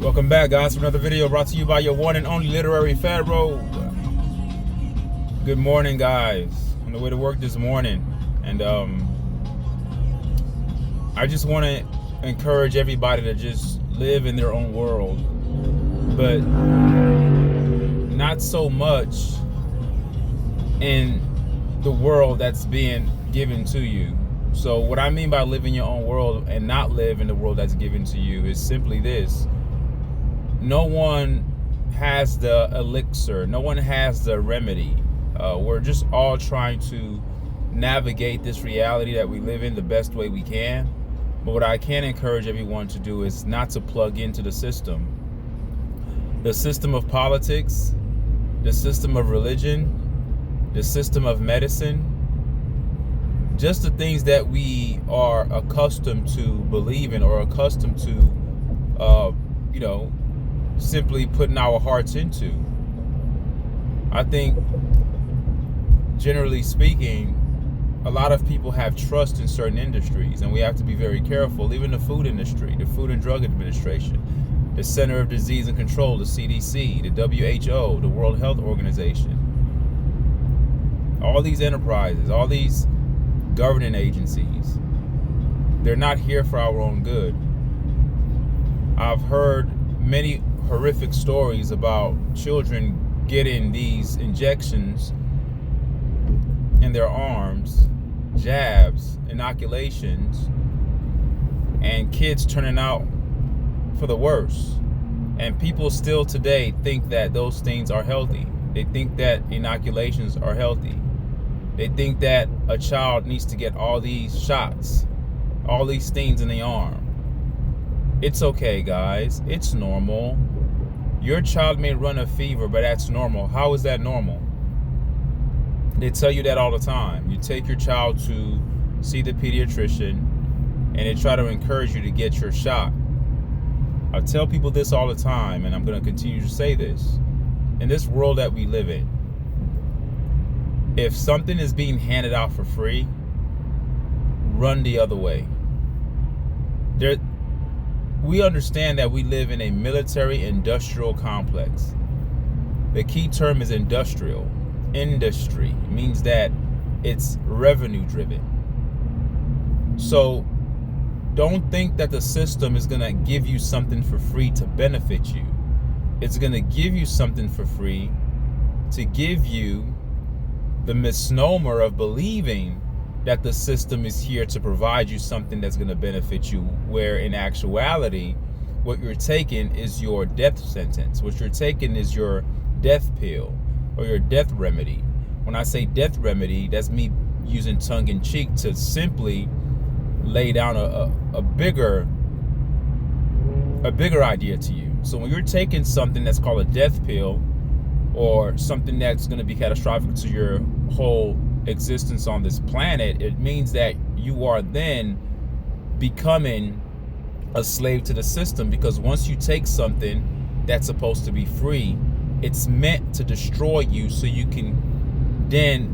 Welcome back, guys, for another video brought to you by your one and only literary Pharaoh. Good morning, guys. On the way to work this morning, and I just want to encourage everybody to just live in their own world, but not so much in the world that's being given to you. So what I mean by live in your own world and not live in the world that's given to you is simply this. No one has the elixir. No one has the remedy. We're just all trying to navigate this reality that we live in the best way we can. But what I can encourage everyone to do is not to plug into the system. The system of politics, the system of religion, the system of medicine, just the things that we are accustomed to believing or accustomed to, simply putting our hearts into. I think, generally speaking, a lot of people have trust in certain industries, and we have to be very careful. Even the food industry, the Food and Drug Administration, the Center of Disease and Control, the CDC, the WHO, the World Health Organization, all these enterprises, all these governing agencies, they're not here for our own good. I've heard many horrific stories about children getting these injections in their arms, jabs, inoculations, and kids turning out for the worse. And people still today think that those things are healthy. They think that inoculations are healthy. They think that a child needs to get all these shots, all these things in the arm. It's okay, guys. It's normal. Your child may run a fever, but that's normal. How is that normal? They tell you that all the time. You take your child to see the pediatrician, and they try to encourage you to get your shot. I tell people this all the time, and I'm going to continue to say this. In this world that we live in, if something is being handed out for free, run the other way. We understand that we live in a military-industrial complex. The key term is industrial. Industry means that it's revenue-driven. So don't think that the system is going to give you something for free to benefit you. It's going to give you something for free to give you the misnomer of believing that the system is here to provide you something that's going to benefit you, where in actuality, what you're taking is your death sentence. What you're taking is your death pill or your death remedy. When I say death remedy, that's me using tongue-in-cheek to simply lay down a bigger idea to you. So when you're taking something that's called a death pill, or something that's going to be catastrophic to your whole existence on this planet, it means that you are then becoming a slave to the system. Because once you take something that's supposed to be free, it's meant to destroy you, so you can then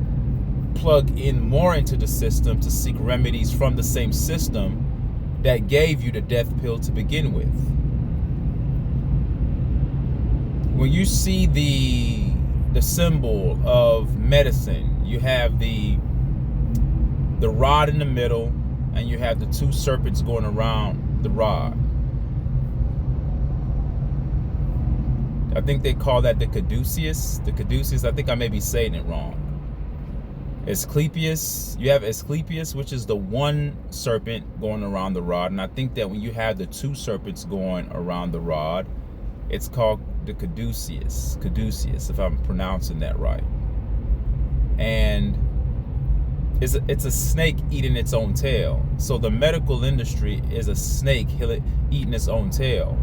plug in more into the system to seek remedies from the same system that gave you the death pill to begin with. When you see the symbol of medicine, you have the rod in the middle, and you have the two serpents going around the rod. I think they call that the caduceus. The caduceus, I think I may be saying it wrong. Asclepius, you have Asclepius, which is the one serpent going around the rod. And I think that when you have the two serpents going around the rod, it's called the caduceus, if I'm pronouncing that right. And it's a snake eating its own tail. So the medical industry is a snake eating its own tail.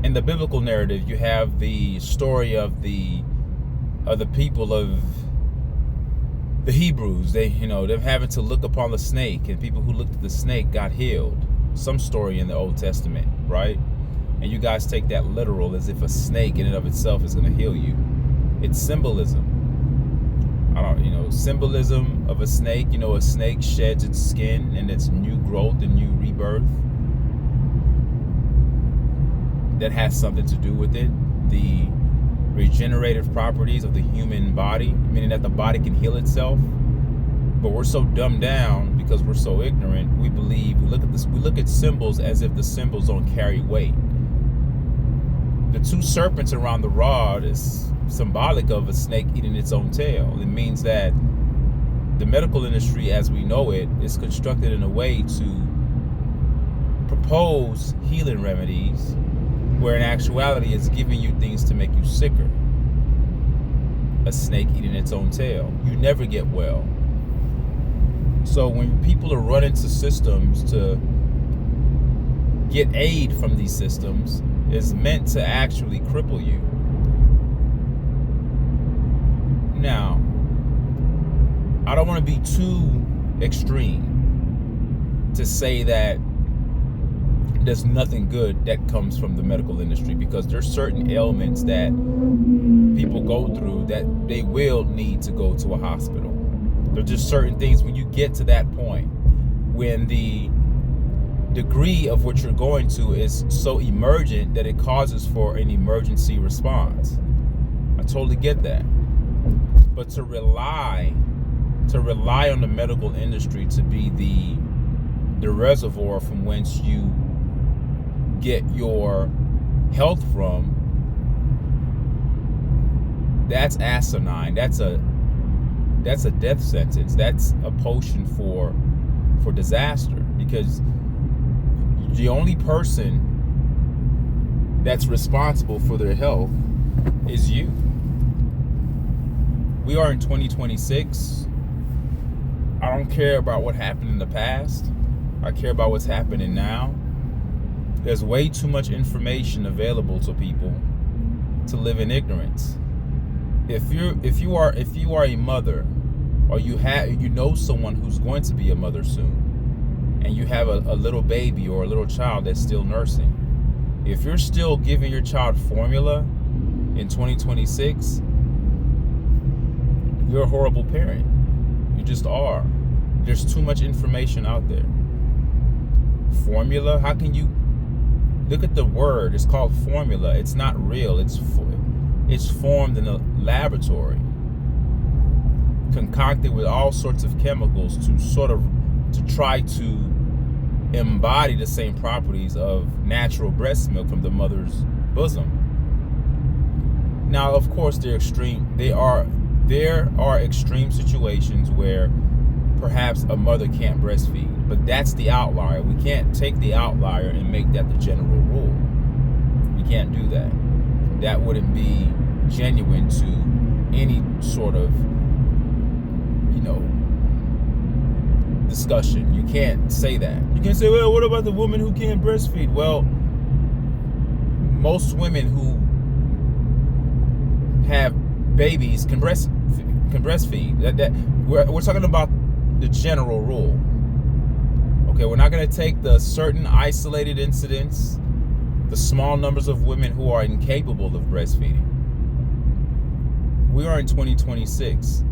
In the biblical narrative, you have the story of the people of the Hebrews. Them having to look upon the snake, and people who looked at the snake got healed. Some story in the Old Testament, right? And you guys take that literal, as if a snake in and of itself is going to heal you. It's symbolism. Symbolism of a snake. A snake sheds its skin and its new growth and new rebirth. that has something to do with it. The regenerative properties of the human body, meaning that the body can heal itself. But we're so dumbed down because we're so ignorant. We look at symbols as if the symbols don't carry weight. The two serpents around the rod is symbolic of a snake eating its own tail. It means that the medical industry as we know it is constructed in a way to propose healing remedies, where in actuality it's giving you things to make you sicker. A snake eating its own tail. You never get well. So when people are running to systems to get aid from these systems, it's meant to actually cripple you. Now, I don't want to be too extreme to say that there's nothing good that comes from the medical industry, because there's certain ailments that people go through that they will need to go to a hospital. There's just certain things when you get to that point, when the degree of what you're going to is so emergent that it causes for an emergency response. I totally get that. But to rely on the medical industry to be the reservoir from whence you get your health from, that's asinine. That's a death sentence. That's a potion for disaster, because the only person that's responsible for their health is you. We are in 2026. I don't care about what happened in the past. I care about what's happening now. There's way too much information available to people to live in ignorance. If you are a mother, or you know someone who's going to be a mother soon, and you have a little baby or a little child that's still nursing, if you're still giving your child formula in 2026, you're a horrible parent. You just are. There's too much information out there. Formula? How can you look at the word? It's called formula. It's not real. It's formed in a laboratory, concocted with all sorts of chemicals to try to embody the same properties of natural breast milk from the mother's bosom. Now, of course, there are extreme situations where perhaps a mother can't breastfeed, but that's the outlier. We can't take the outlier and make that the general rule. We can't do that. That wouldn't be genuine to any sort of, discussion. You can't say that. You can say, well, what about the woman who can't breastfeed? Well, most women who have babies can breastfeed. We're talking about the general rule. Okay, we're not going to take the certain isolated incidents, the small numbers of women who are incapable of breastfeeding. We are in 2026.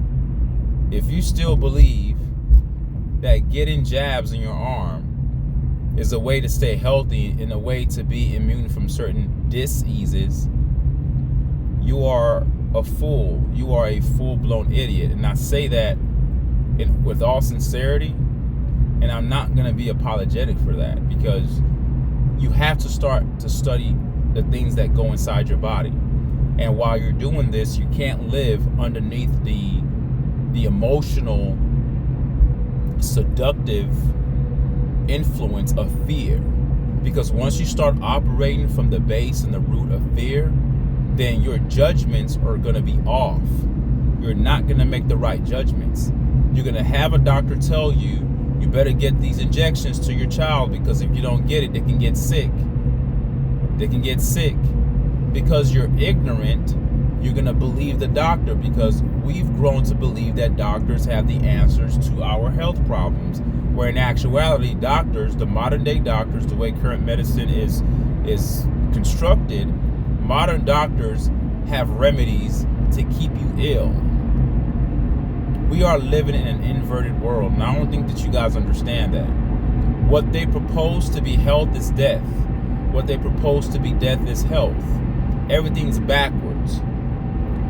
If you still believe that getting jabs in your arm is a way to stay healthy and a way to be immune from certain diseases, you are a fool. You are a full-blown idiot. And I say that with all sincerity, and I'm not going to be apologetic for that, because you have to start to study the things that go inside your body. And while you're doing this, you can't live underneath the emotional, seductive influence of fear. Because once you start operating from the base and the root of fear, then your judgments are going to be off. You're not going to make the right judgments. You're going to have a doctor tell you, you better get these injections to your child, because if you don't get it, they can get sick. They can get sick. Because you're ignorant, you're going to believe the doctor, because we've grown to believe that doctors have the answers to our health problems, where in actuality, doctors, the modern day doctors, the way current medicine is constructed, modern doctors have remedies to keep you ill. We are living in an inverted world, and I don't think that you guys understand that. What they propose to be health is death. what they propose to be death is health. Everything's backwards.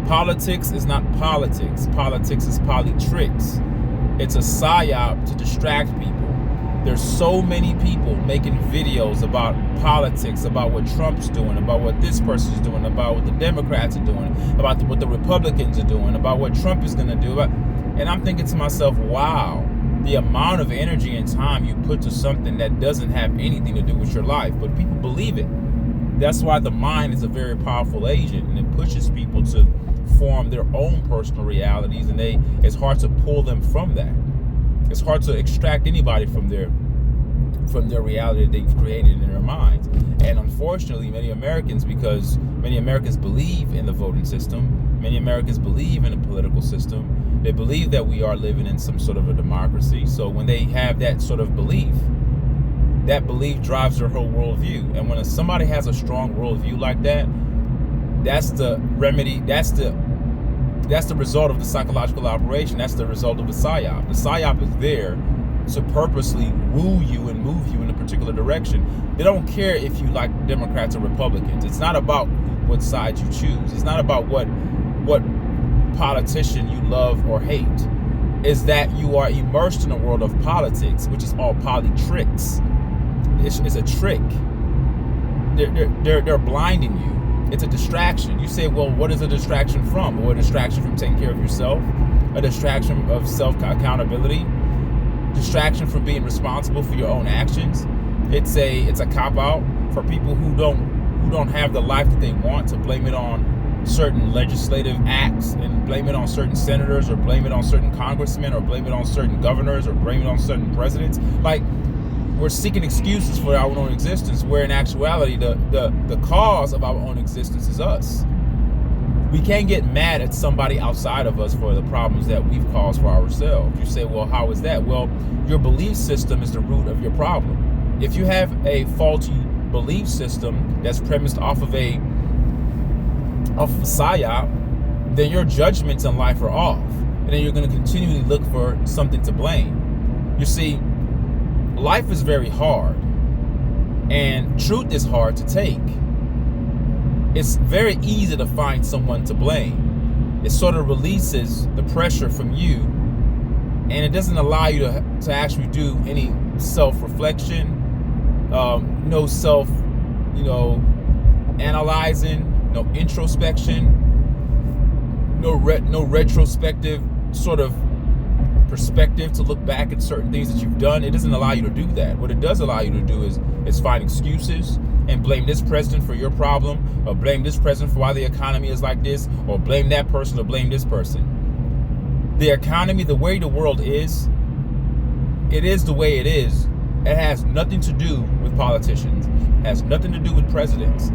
Politics is not politics. Politics is politricks. It's a psyop to distract people. There's so many people making videos about politics, about what Trump's doing, about what this person's doing, about what the Democrats are doing, about what the Republicans are doing, about what Trump is going to do. And I'm thinking to myself, wow, the amount of energy and time you put to something that doesn't have anything to do with your life, but people believe it. That's why the mind is a very powerful agent, and it pushes people to form their own personal realities, and it's hard to pull them from that. It's hard to extract anybody from their reality that they've created in their minds. And unfortunately, many Americans believe in the voting system, many Americans believe in the political system, they believe that we are living in some sort of a democracy. So when they have that sort of belief, that belief drives their whole worldview. And when somebody has a strong worldview like that, that's the remedy, that's the result of the psychological operation. That's the result of the psyop. The psyop is there to purposely woo you and move you in a particular direction. They don't care if you like Democrats or Republicans. It's not about what side you choose. It's not about what politician you love or hate. It's that you are immersed in a world of politics, which is all politricks. It's a trick. They're blinding you. It's a distraction. You say, well, what is a distraction from? Well, a distraction from taking care of yourself, a distraction of self-accountability, distraction from being responsible for your own actions. It's a cop-out for people who don't have the life that they want, to blame it on certain legislative acts and blame it on certain senators, or blame it on certain congressmen, or blame it on certain governors, or blame it on certain presidents. Like, we're seeking excuses for our own existence, where in actuality, the cause of our own existence is us. We can't get mad at somebody outside of us for the problems that we've caused for ourselves. You say, well, how is that? Well, your belief system is the root of your problem. If you have a faulty belief system that's premised off of a psyop, then your judgments in life are off. And then you're going to continually look for something to blame. You see, life is very hard, and truth is hard to take. It's very easy to find someone to blame. It sort of releases the pressure from you, and it doesn't allow you to actually do any self-reflection, no self, analyzing, no introspection, no retrospective sort of perspective to look back at certain things that you've done. It doesn't allow you to do that. What it does allow you to do is find excuses and blame this president for your problem, or blame this president for why the economy is like this, or blame that person, or blame this person. The economy, the way the world is, it is the way it is. It has nothing to do with politicians. It has nothing to do with presidents.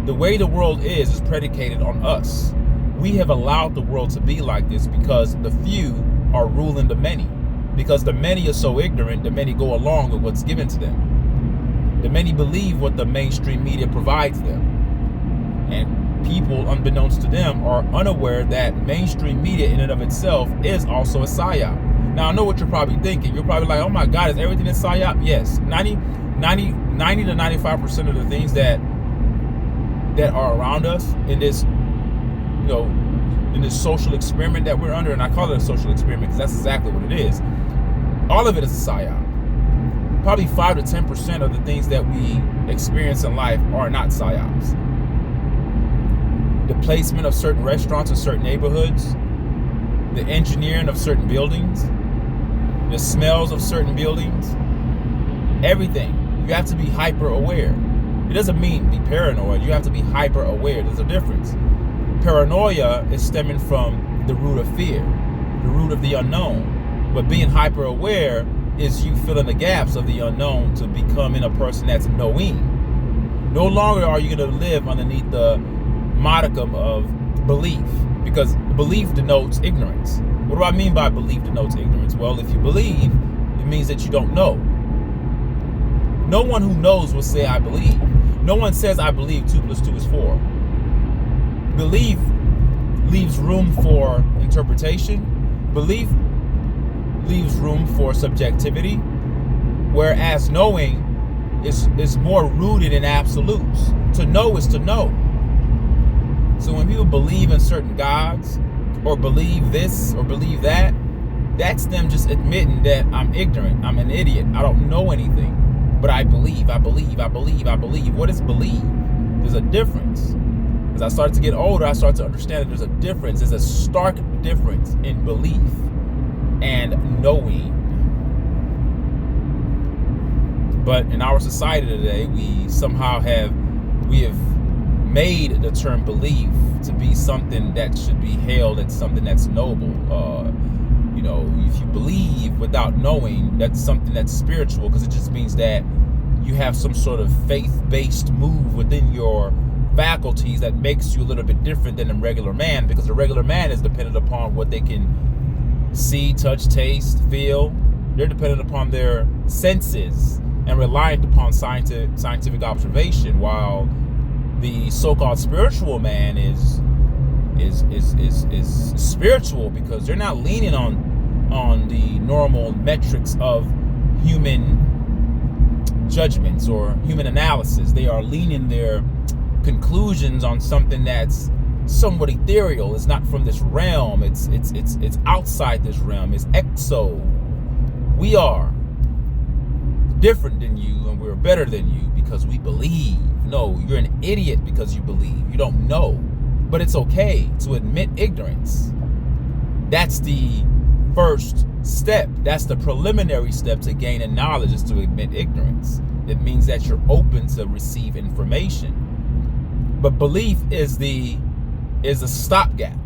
The way the world is predicated on us. We have allowed the world to be like this because the few are ruling the many. Because the many are so ignorant, the many go along with what's given to them. The many believe what the mainstream media provides them. And people, unbeknownst to them, are unaware that mainstream media in and of itself is also a psyop. Now, I know what you're probably thinking. You're probably like, oh my God, is everything a psyop? Yes. 90 to 95% of the things that are around us in this, in this social experiment that we're under, and I call it a social experiment because that's exactly what it is. All of it is a psyop. Probably 5 to 10% of the things that we experience in life are not psyops. The placement of certain restaurants in certain neighborhoods, the engineering of certain buildings, the smells of certain buildings, everything. You have to be hyper aware. It doesn't mean be paranoid. You have to be hyper aware. There's a difference. Paranoia is stemming from the root of fear, the root of the unknown. But being hyper aware is you filling the gaps of the unknown to becoming a person that's knowing. No longer are you going to live underneath the modicum of belief, because belief denotes ignorance. What do I mean by belief denotes ignorance? Well, if you believe, it means that you don't know. No one who knows will say, I believe. No one says, I believe 2 + 2 is 4. Belief leaves room for interpretation. Belief leaves room for subjectivity, whereas knowing is more rooted in absolutes. To know is to know. So when people believe in certain gods, or believe this or believe that, that's them just admitting that I'm ignorant, I'm an idiot, I don't know anything. But I believe. What is believe? There's a difference. As I started to get older, I started to understand that there's a difference. There's a stark difference in belief and knowing. But in our society today, we have made the term belief to be something that should be hailed as something that's noble. If you believe without knowing, that's something that's spiritual, because it just means that you have some sort of faith-based move within your faculties that makes you a little bit different than a regular man, because a regular man is dependent upon what they can see, touch, taste, feel. They're dependent upon their senses and reliant upon scientific observation, while the so-called spiritual man is spiritual because they're not leaning on the normal metrics of human judgments or human analysis. They are leaning their conclusions on something that's somewhat ethereal. It's not from this realm. It's outside this realm. It's exo. We are different than you, and we're better than you because we believe. No, you're an idiot because you believe. You don't know. But it's okay to admit ignorance. That's the first step. That's the preliminary step to gaining knowledge, is to admit ignorance. It means that you're open to receive information. But belief is a stopgap.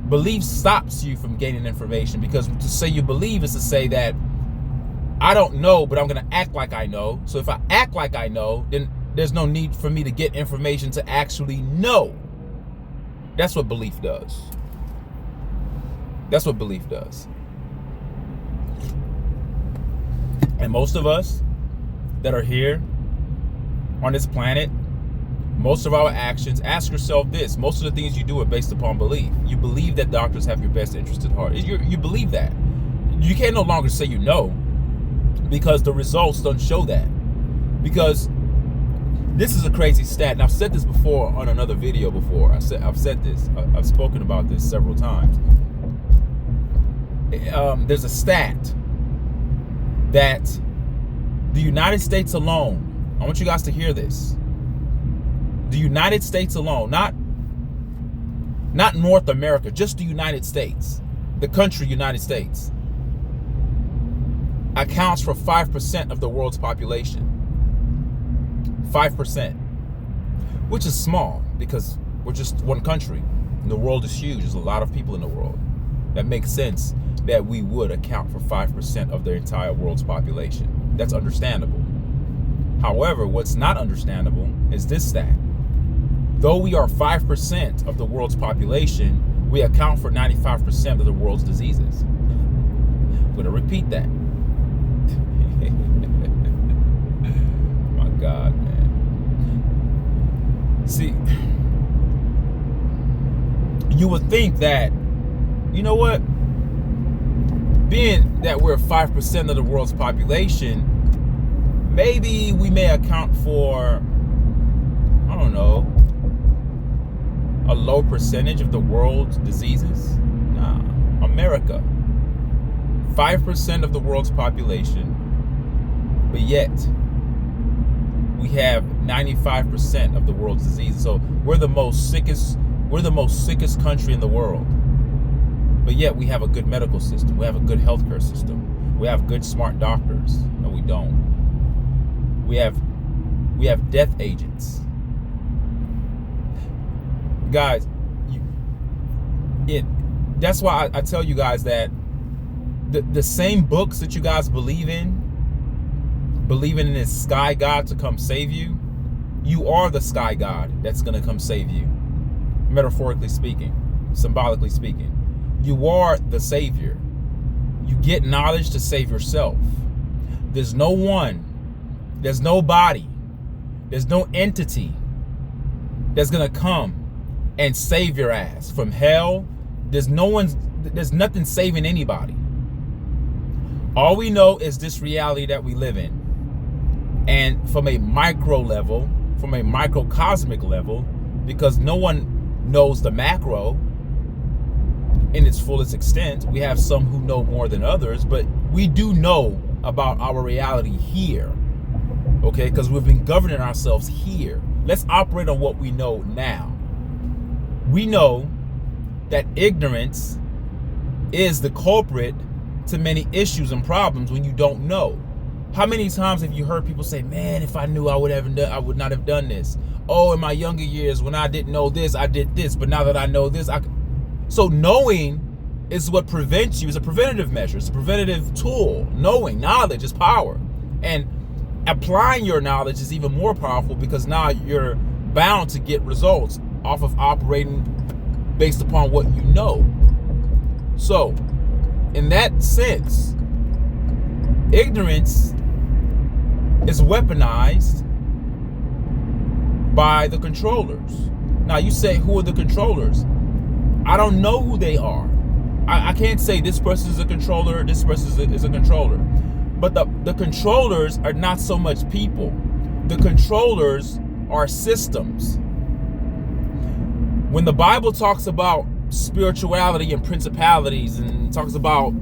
Belief stops you from gaining information, because to say you believe is to say that I don't know, but I'm going to act like I know. So if I act like I know, then there's no need for me to get information to actually know. That's what belief does. That's what belief does. And most of us that are here on this planet, most of our actions, ask yourself this: most of the things you do are based upon belief. You believe that doctors have your best interest at heart. You believe that. You can no longer say you know, because the results don't show that. Because this is a crazy stat, and I've said this before on another video before. I've spoken about this several times. There's a stat that the United States alone, I want you guys to hear this. The United States alone, not North America, just the United States, the country United States, accounts for 5% of the world's population. 5%, which is small because we're just one country and the world is huge. There's a lot of people in the world. That makes sense that we would account for 5% of the entire world's population. That's understandable. However, what's not understandable is this stat. Though we are 5% of the world's population, we account for 95% of the world's diseases. I'm going to repeat that. My God, man. See, you would think that, you know what? Being that we're 5% of the world's population, maybe we may account for, I don't know, a low percentage of the world's diseases. Nah, America, 5% of the world's population, but yet we have 95% of the world's diseases. So we're the most sickest country in the world. But yet we have a good medical system. We have a good healthcare system. We have good, smart doctors. No, we don't. We have death agents. Guys, that's why I tell you guys that the same books that you guys believing in this sky god to come save you, you are the sky god that's going to come save you. Metaphorically speaking, symbolically speaking, you are the savior. You get knowledge to save yourself. There's no one, there's nobody, there's no entity that's going to come and save your ass from hell. There's nothing saving anybody. All we know is this reality that we live in. And from a micro level, from a microcosmic level, because no one knows the macro in its fullest extent. We have some who know more than others, but we do know about our reality here, okay? Because we've been governing ourselves here. Let's operate on what we know now. We know that ignorance is the culprit to many issues and problems when you don't know. How many times have you heard people say, man, if I knew, I would not have done this. Oh, in my younger years, when I didn't know this, I did this. But now that I know this, So knowing is what prevents you. It's a preventative measure. It's a preventative tool. Knowing, knowledge is power. And applying your knowledge is even more powerful, because now you're bound to get results off of operating based upon what you know. So, in that sense, ignorance is weaponized by the controllers. Now you say, who are the controllers? I don't know who they are. I can't say this person is a controller, this person is a controller. But the controllers are not so much people. The controllers are systems. When the Bible talks about spirituality and principalities, and talks about,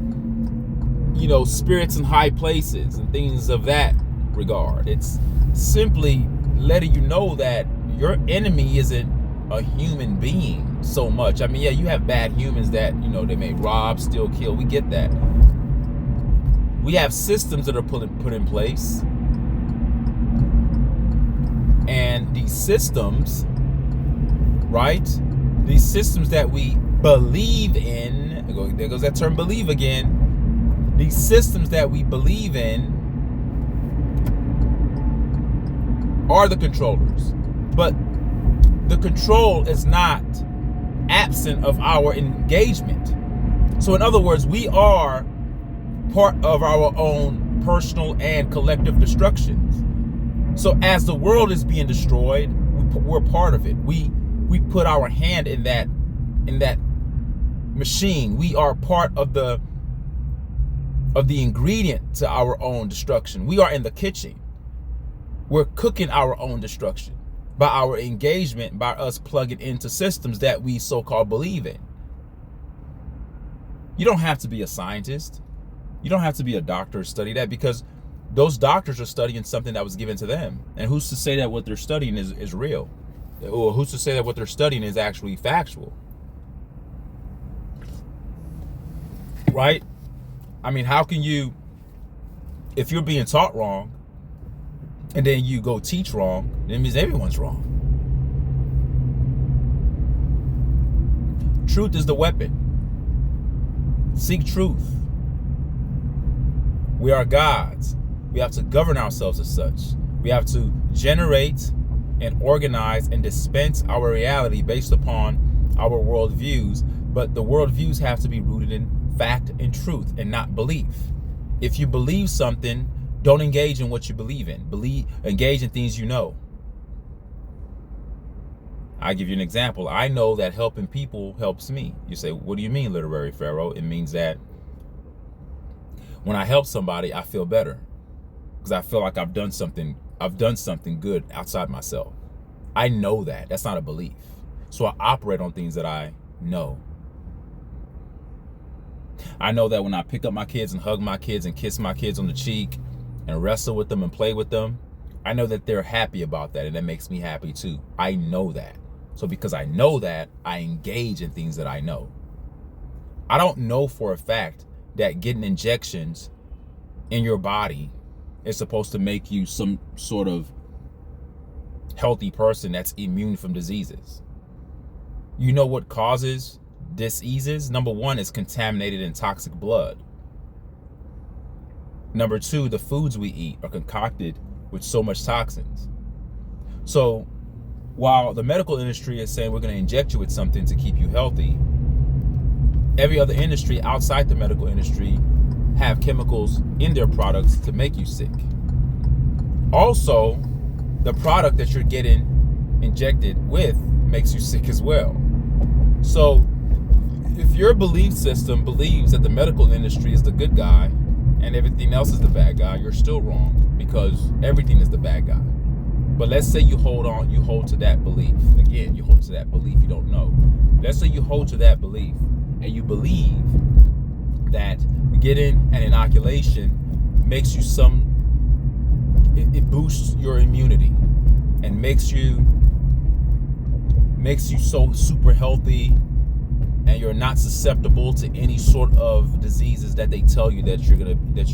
you know, spirits in high places and things of that regard, it's simply letting you know that your enemy isn't a human being so much. I mean, yeah, you have bad humans that, you know, they may rob, steal, kill. We get that. We have systems that are put in place. And these systems, right? These systems that we believe in, there goes that term believe again. These systems that we believe in are the controllers. But the control is not absent of our engagement. So in other words, we are part of our own personal and collective destructions. So as the world is being destroyed, we're part of it. We put our hand in that machine. We are part of the ingredient to our own destruction. We are in the kitchen. We're cooking our own destruction by our engagement, by us plugging into systems that we so-called believe in. You don't have to be a scientist. You don't have to be a doctor to study that, because those doctors are studying something that was given to them. And who's to say that what they're studying is real? Or who's to say that what they're studying is actually factual? Right? I mean, how can you, if you're being taught wrong, and then you go teach wrong, it means everyone's wrong. Truth is the weapon. Seek truth. We are gods. We have to govern ourselves as such. We have to generate and organize and dispense our reality based upon our worldviews. But the worldviews have to be rooted in fact and truth, and not belief. If you believe something, don't engage in what you believe in. Engage in things you know. I give you an example. I know that helping people helps me. You say, what do you mean, literary pharaoh? It means that when I help somebody, I feel better, because I feel like I've done something good outside myself. I know that. That's not a belief. So I operate on things that I know. I know that when I pick up my kids and hug my kids and kiss my kids on the cheek and wrestle with them and play with them, I know that they're happy about that, and that makes me happy too. I know that. So because I know that, I engage in things that I know. I don't know for a fact that getting injections in your body is supposed to make you some sort of healthy person that's immune from diseases. You know what causes diseases? Number one is contaminated and toxic blood. Number two, the foods we eat are concocted with so much toxins. So while the medical industry is saying we're going to inject you with something to keep you healthy, every other industry outside the medical industry have chemicals in their products to make you sick. Also, the product that you're getting injected with makes you sick as well. So if your belief system believes that the medical industry is the good guy and everything else is the bad guy, you're still wrong. because everything is the bad guy. But let's say you hold to that belief. Again, you hold to that belief, you don't know. Let's say you hold to that belief and you believe that getting an inoculation makes you it boosts your immunity and makes you so super healthy, and you're not susceptible to any sort of diseases that they tell you that you're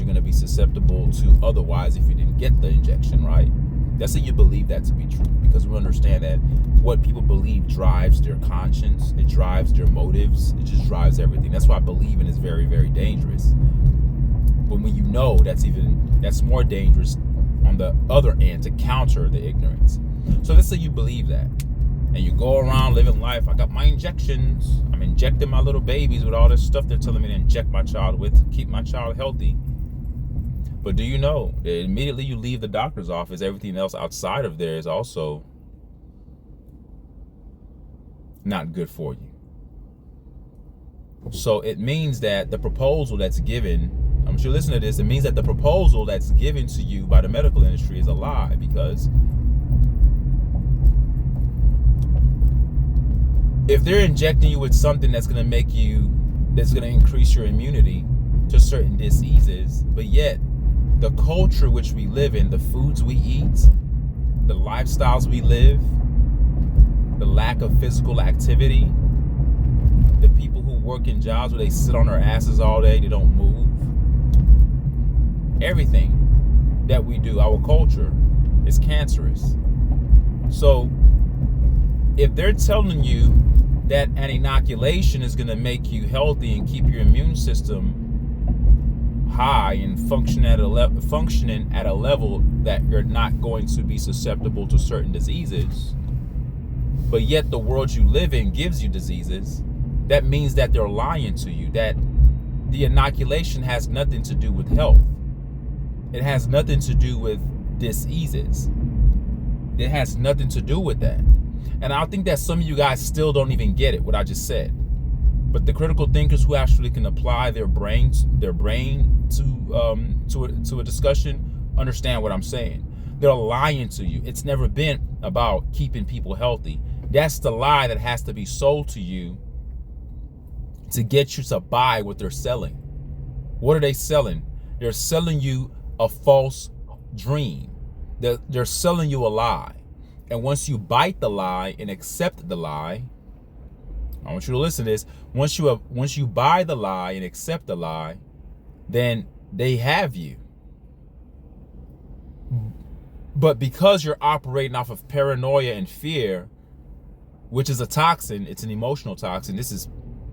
gonna be susceptible to otherwise if you didn't get the injection, right? Let's say you believe that to be true, because we understand that what people believe drives their conscience, it drives their motives, it just drives everything. That's why believing is very, very dangerous. But when you know, that's more dangerous on the other end, to counter the ignorance. So let's say you believe that, and you go around living life. I got my injections. I'm injecting my little babies with all this stuff they're telling me to inject my child with to keep my child healthy. But do you know that immediately you leave the doctor's office, everything else outside of there is also not good for you? So it means that the proposal that's given, I'm sure listen to this, it means that the proposal that's given to you by the medical industry is a lie, because if they're injecting you with something that's going to increase your immunity to certain diseases, but yet the culture which we live in, the foods we eat, the lifestyles we live, the lack of physical activity, the people who work in jobs where they sit on their asses all day, they don't move, everything that we do, our culture is cancerous. So if they're telling you that an inoculation is going to make you healthy and keep your immune system high and functioning at a level that you're not going to be susceptible to certain diseases, but yet the world you live in gives you diseases, that means that they're lying to you, that the inoculation has nothing to do with health. It has nothing to do with diseases. It has nothing to do with that. And I think that some of you guys still don't even get it, what I just said. But the critical thinkers who actually can apply their brain to a discussion understand what I'm saying. They're lying to you. It's never been about keeping people healthy. That's the lie that has to be sold to you to get you to buy what they're selling. What are they selling? They're selling you a false dream. They're selling you a lie. And once you bite the lie and accept the lie, I want you to listen to this. Once you buy the lie and accept the lie, then they have you. But because you're operating off of paranoia and fear, which is a toxin, it's an emotional toxin. This is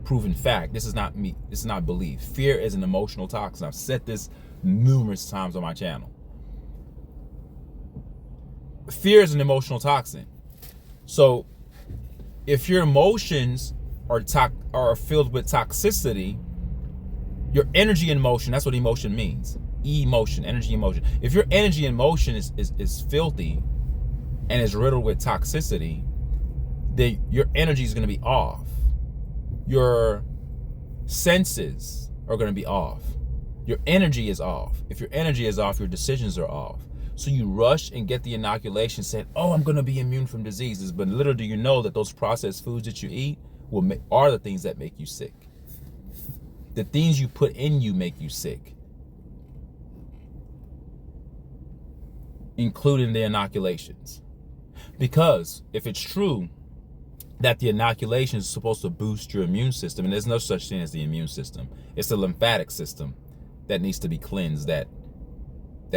proven fact. This is not me. This is not belief. Fear is an emotional toxin. I've said this numerous times on my channel. Fear is an emotional toxin. So if your emotions are filled with toxicity, your energy and motion, that's what emotion means. Emotion, energy and motion. If your energy and motion is filthy and is riddled with toxicity, then your energy is going to be off. Your senses are going to be off. Your energy is off. If your energy is off, your decisions are off. So you rush and get the inoculation saying, oh, I'm going to be immune from diseases. But little do you know that those processed foods that you eat are the things that make you sick. The things you put in you make you sick, including the inoculations. Because if it's true that the inoculation is supposed to boost your immune system, and there's no such thing as the immune system, it's the lymphatic system that needs to be cleansed, that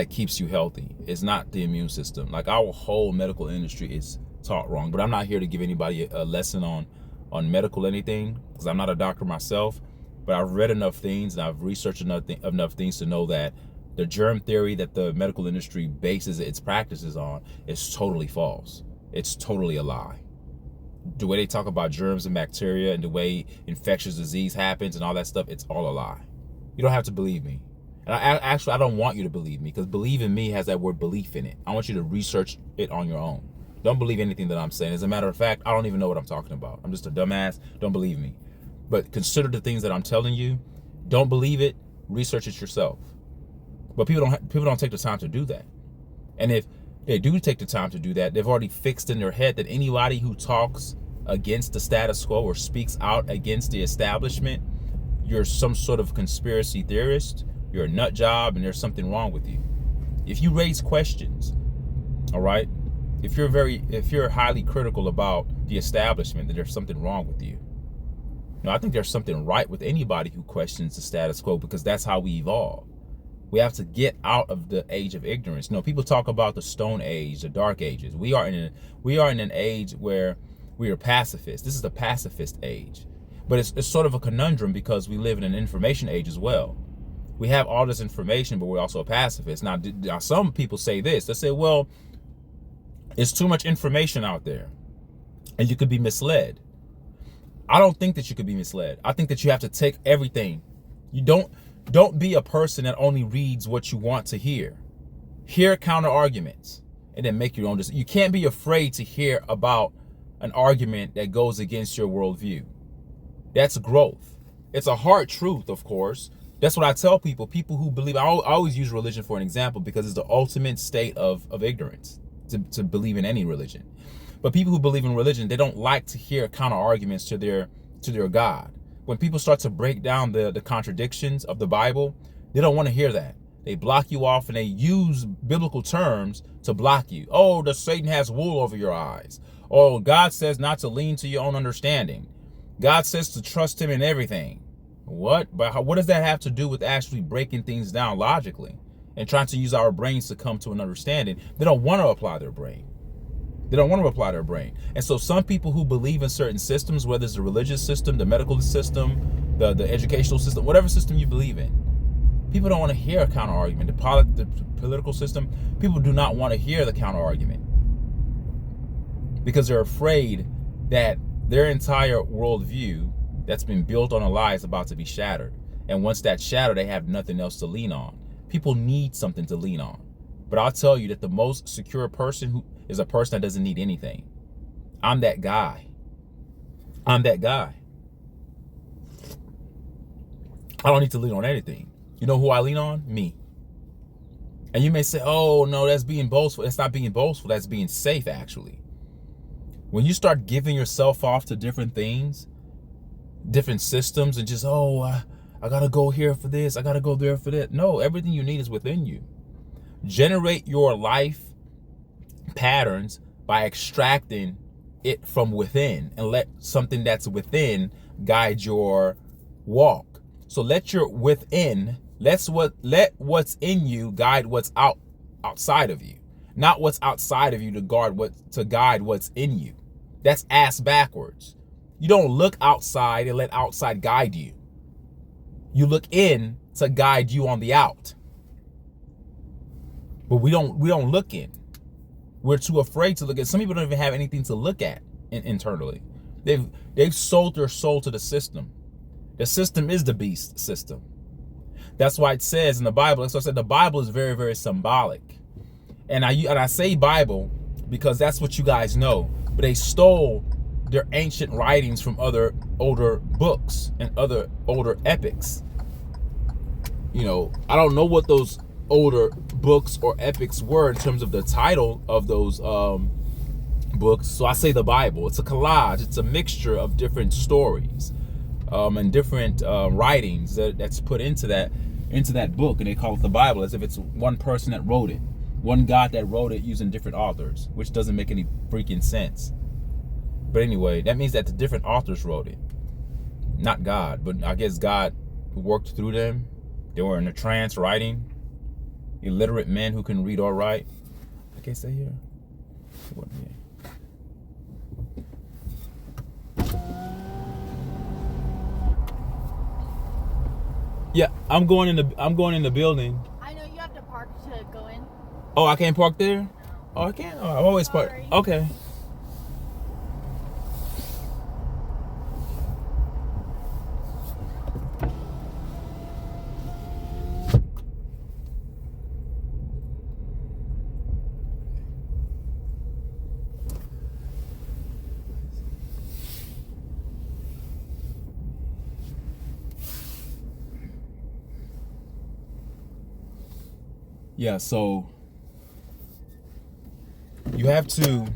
keeps you healthy. It's not the immune system. Like, our whole medical industry is taught wrong. But I'm not here to give anybody a lesson on medical anything, because I'm not a doctor myself. But I've read enough things and I've researched enough things to know that the germ theory that the medical industry bases its practices on is totally false. It's totally a lie. The way they talk about germs and bacteria and the way infectious disease happens and all that stuff, it's all a lie. You don't have to believe me. And I don't want you to believe me, because believe in me has that word belief in it. I want you to research it on your own. Don't believe anything that I'm saying. As a matter of fact, I don't even know what I'm talking about. I'm just a dumbass. Don't believe me. But consider the things that I'm telling you. Don't believe it. Research it yourself. But people don't take the time to do that. And if they do take the time to do that, they've already fixed in their head that anybody who talks against the status quo or speaks out against the establishment, you're some sort of conspiracy theorist, you're a nut job, and there's something wrong with you. If you raise questions, all right, if you're highly critical about the establishment, then there's something wrong with you. I think there's something right with anybody who questions the status quo, because that's how we evolve. We have to get out of the age of ignorance. People talk about the Stone Age, the Dark Ages. We are in an age where we are pacifists. This is the pacifist age. But it's sort of a conundrum, because we live in an information age as well. We have all this information, but we're also a pacifist. Now some people say this. They say, well, it's too much information out there, and you could be misled. I don't think that you could be misled. I think that you have to take everything. You don't be a person that only reads what you want to hear. Hear counter arguments and then make your own decision. You can't be afraid to hear about an argument that goes against your worldview. That's growth. It's a hard truth, of course. That's what I tell people who believe. I always use religion for an example, because it's the ultimate state of ignorance to believe in any religion. But people who believe in religion, they don't like to hear counter arguments to their God. When people start to break down the contradictions of the Bible, they don't want to hear that. They block you off, and they use biblical terms to block you. Oh, the Satan has wool over your eyes. Oh, God says not to lean to your own understanding. God says to trust him in everything. What? But what does that have to do with actually breaking things down logically and trying to use our brains to come to an understanding? They don't want to apply their brain. They don't want to apply their brain. And so some people who believe in certain systems, whether it's the religious system, the medical system, the educational system, whatever system you believe in, people don't want to hear a counter argument. The political system, people do not want to hear the counter argument, because they're afraid that their entire worldview that's been built on a lie is about to be shattered. And once that's shattered, they have nothing else to lean on. People need something to lean on. But I'll tell you that the most secure person who is a person that doesn't need anything. I'm that guy. I'm that guy. I don't need to lean on anything. You know who I lean on? Me. And you may say, oh, no, that's being boastful. That's not being boastful. That's being safe, actually. When you start giving yourself off to different things, different systems, and just, I got to go here for this. I got to go there for that. No, everything you need is within you. Generate your life patterns by extracting it from within, and let something that's within guide your walk. So let your within, let what's in you guide what's outside of you, not what's outside of you to guide what's in you. That's ass backwards. You don't look outside and let outside guide you. You look in to guide you on the out. But we don't look in. We're too afraid to look at. Some people don't even have anything to look at internally. They've sold their soul to the system. The system is the beast system. That's why it says in the Bible. That's why I said the Bible is very, very symbolic. And I say Bible because that's what you guys know. But they stole their ancient writings from other older books and other older epics. I don't know what those older books or epics were in terms of the title of those books. So I say the Bible. It's a collage. It's a mixture of different stories and different writings that's put into that book, and they call it the Bible, as if it's one person that wrote it, one God that wrote it using different authors, which doesn't make any freaking sense. But anyway, that means that the different authors wrote it, not God. But I guess God worked through them. They were in a trance writing. Illiterate men who can read or write. I can't stay here. Yeah, I'm going in the building. I know you have to park to go in. Oh, I can't park there? Oh, I can't? Oh, I've always parked. Okay. Yeah, so You have to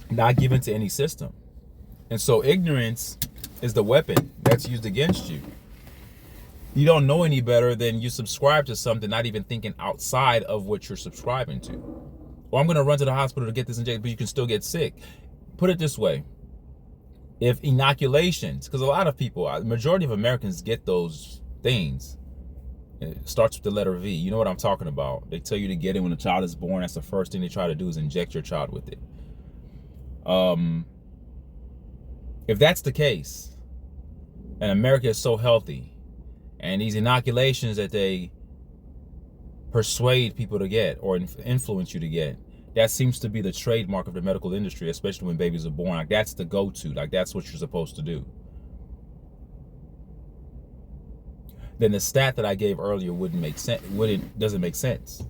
not give into any system. And so ignorance is the weapon that's used against you. You don't know any better than you subscribe to something, not even thinking outside of what you're subscribing to. Well, I'm going to run to the hospital to get this injection, but you can still get sick. Put it this way. If inoculations, because a lot of people, the majority of Americans get those things. It starts with the letter V. You know what I'm talking about. They tell you to get it when a child is born. That's the first thing they try to do is inject your child with it. If that's the case, and America is so healthy, and these inoculations that they persuade people to get or influence you to get, that seems to be the trademark of the medical industry, especially when babies are born. Like, that's the go-to. Like, that's what you're supposed to do. Then the stat that I gave earlier doesn't make sense.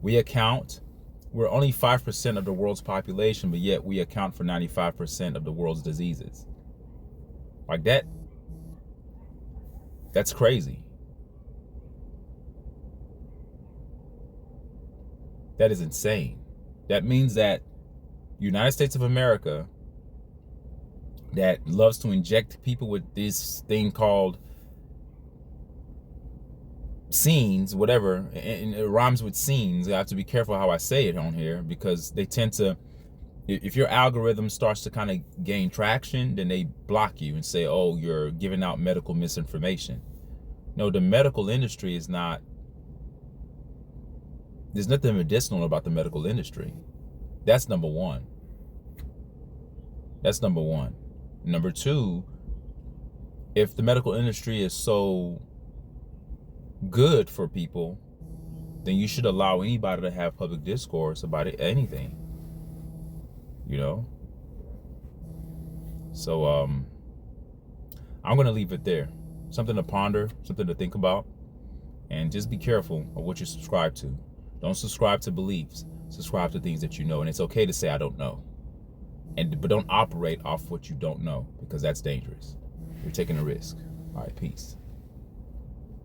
We're only 5% of the world's population, but yet we account for 95% of the world's diseases. Like that's crazy. That is insane. That means that United States of America, that loves to inject people with this thing called scenes, whatever, and it rhymes with scenes. I have to be careful how I say it on here, because they tend to, if your algorithm starts to kind of gain traction, then they block you and say, oh, you're giving out medical misinformation. No, the medical industry is not, there's nothing medicinal about the medical industry. That's number one. That's number one. Number two, if the medical industry is so good for people, then you should allow anybody to have public discourse about anything, you know? So I'm gonna leave it there. Something to ponder, something to think about, and just be careful of what you subscribe to. Don't subscribe to beliefs. Subscribe to things that you know, and it's okay to say I don't know. But don't operate off what you don't know, because that's dangerous. You're taking a risk. All right, peace.